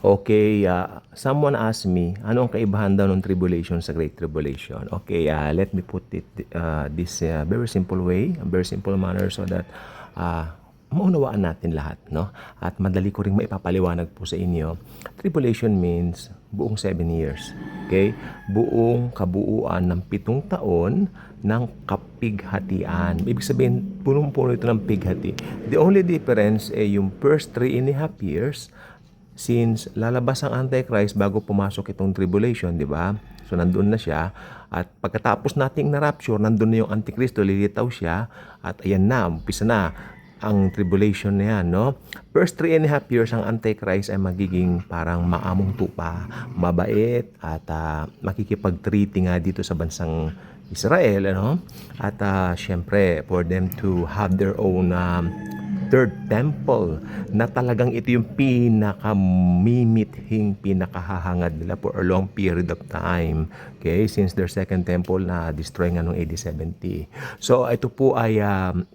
Okay, someone asked me, ano ang kaibahan daw ng tribulation sa Great Tribulation? Okay, let me put it this very simple way, a very simple manner so that maunawaan natin lahat, no? At madali ko ring maipapaliwanag po sa inyo. Tribulation means buong 7 years. Okay? Buong kabuuan ng 7 taon ng kapighatian. Ibig sabihin, punong-puno ito ng pighati. The only difference ay yung first 3.5 years. Since lalabas ang Antichrist bago pumasok itong tribulation, di ba? So, nandun na siya. At pagkatapos nating na-rapture, nandun na yung Antikristo, lilitaw siya. At ayan na, umpisa na ang tribulation na yan, no? First 3.5 years, ang Antichrist ay magiging parang maamong tupa, mabait, at makikipag-treaty nga dito sa bansang Israel, ano? At syempre, for them to have their own third temple na talagang ito yung pinakamimithing, pinakahahangad nila for a long period of time. Okay? Since their second temple na destroy nga noong AD 70. So, ito po ay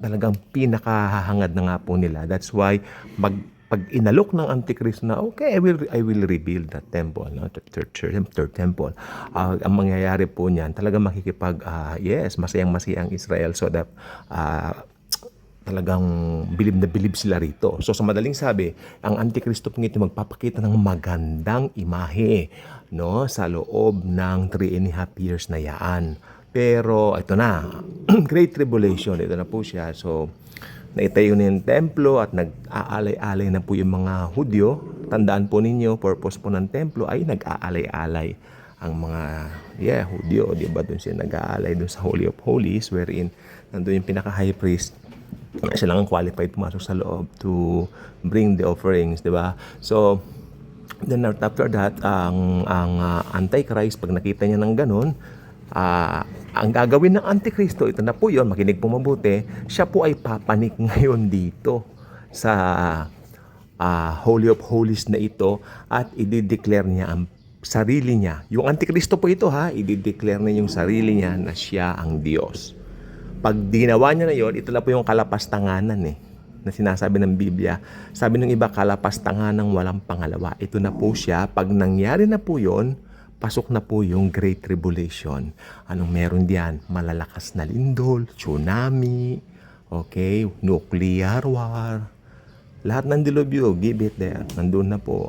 talagang pinakahahangad na nga po nila. That's why pag inalok ng Antichrist na, okay, I will rebuild that temple, no? Third temple. Ang mangyayari po niyan, talagang yes, masayang-masaya ang Israel so that talagang bilib na bilib sila rito. So sa madaling sabi, ang Antikristo po ito magpapakita ng magandang imahe, no, sa loob ng 3.5 years na yaan. Pero ito na, Great Tribulation, ito na po siya. So naitayo na yung templo at nag-aalay-alay na po yung mga Hudyo. Tandaan po ninyo, purpose po ng templo ay nag-aalay-alay ang mga Hudyo, di ba? Doon sila nag-aalay doon sa Holy of Holies, wherein nandun yung pinaka-high priest. Siya lang ang qualified pumasok sa loob to bring the offerings, di ba? So, then after that, ang Antichrist, pag nakita niya ng ganun, ang gagawin ng Antikristo, ito na po yun, makinig po mabuti, siya po ay papanik ngayon dito sa Holy of Holies na ito at i-declare niya ang sarili niya. Yung Antikristo po ito i-declare niya yung sarili niya na siya ang Diyos. Pag ginawa niya na yon, ito na po yung kalapastanganan na sinasabi ng Biblia. Sabi ng iba, kalapastanganan walang pangalawa. Ito na po siya. Pag nangyari na po yon, pasok na po yung Great Tribulation. Anong meron diyan? Malalakas na lindol, tsunami, okay, nuclear war. Lahat ng dilubyo, give it there. Nandun na po.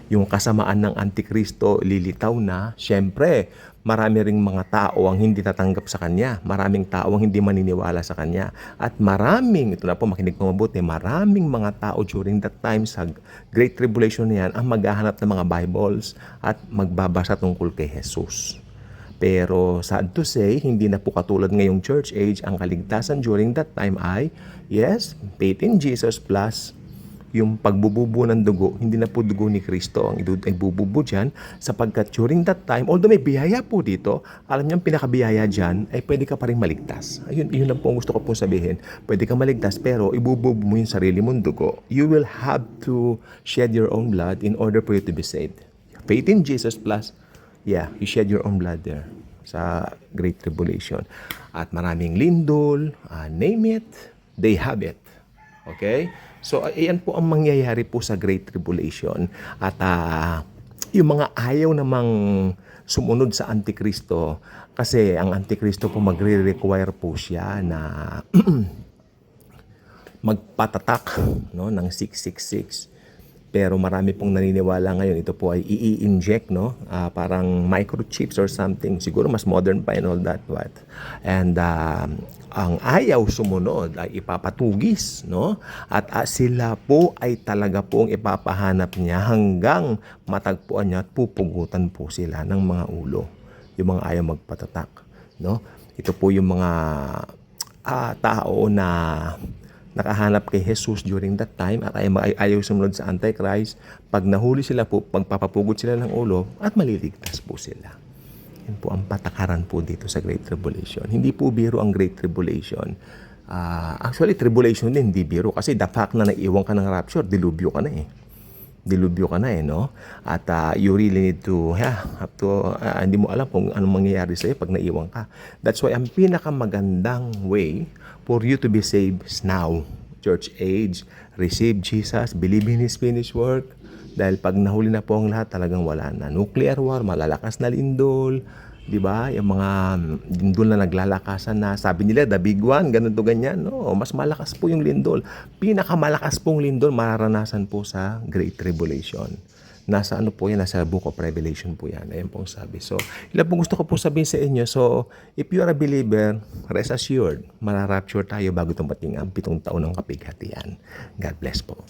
Yung kasamaan ng Antikristo, lilitaw na. Siyempre, marami ring mga tao ang hindi tatanggap sa kanya. Maraming tao ang hindi maniniwala sa kanya. At maraming, ito na po, makinig po mabuti, maraming mga tao during that time sa Great Tribulation na yan ang maghahanap ng mga Bibles at magbabasa tungkol kay Jesus. Pero sad to say, hindi na po katulad ngayong church age, ang kaligtasan during that time ay, yes, faith in Jesus plus yung pagbububo ng dugo, hindi na po dugo ni Kristo ang ibububo dyan, sapagkat during that time, although may biyaya po dito, alam niyo ang pinakabiyaya dyan, ay pwede ka pa rin maligtas. Yun lang po ang gusto ko po sabihin. Pwede ka maligtas, pero ibububo mo yung sarili mong dugo. You will have to shed your own blood in order for you to be saved. Faith in Jesus plus, you shed your own blood there sa Great Tribulation. At maraming lindol, name it, they have it. Okay? So, ayan po ang mangyayari po sa Great Tribulation. At yung mga ayaw namang sumunod sa Antikristo, kasi ang Antikristo po magre-require po siya na magpatatak, no, ng 666. Pero marami pong naniniwala ngayon, ito po ay i-inject, no? Parang microchips or something. Siguro mas modern pa and all that. What? And ang ayaw sumunod ay ipapatugis, no? At sila po ay talaga pong ipapahanap niya hanggang matagpuan niya at pupugutan po sila ng mga ulo. Yung mga ayaw magpatatak, no? Ito po yung mga tao na nakahanap kay Jesus during that time at ayaw sumunod sa Antichrist. Pag nahuli sila po, magpapapugod sila ng ulo at maliligtas po sila. Yan po ang patakaran po dito sa Great Tribulation. Hindi po biro ang Great Tribulation. Actually, tribulation din, hindi biro. Kasi the fact na naiwan ka ng rapture, dilubyo ka na no? At you really need to, hindi mo alam kung anong mangyayari sa'yo pag naiwan ka. That's why ang pinakamagandang way for you to be saved is now. Church age, receive Jesus, believe in His finished work, Dahil pag nahuli na po ang lahat, talagang wala na. Nuclear war, malalakas na lindol, di ba? Yung mga lindol na naglalakasan na, sabi nila, the big one, ganun to ganyan. No, mas malakas po yung lindol. Pinakamalakas pong lindol, mararanasan po sa Great Tribulation. Nasa ano po yan, nasa Book of Revelation po yan. Ayan pong sabi. So, ilan po gusto ko po sabihin sa inyo. So, if you are a believer, rest assured, mararapture tayo bago tumating ang 7 taon ng kapighatian. God bless po.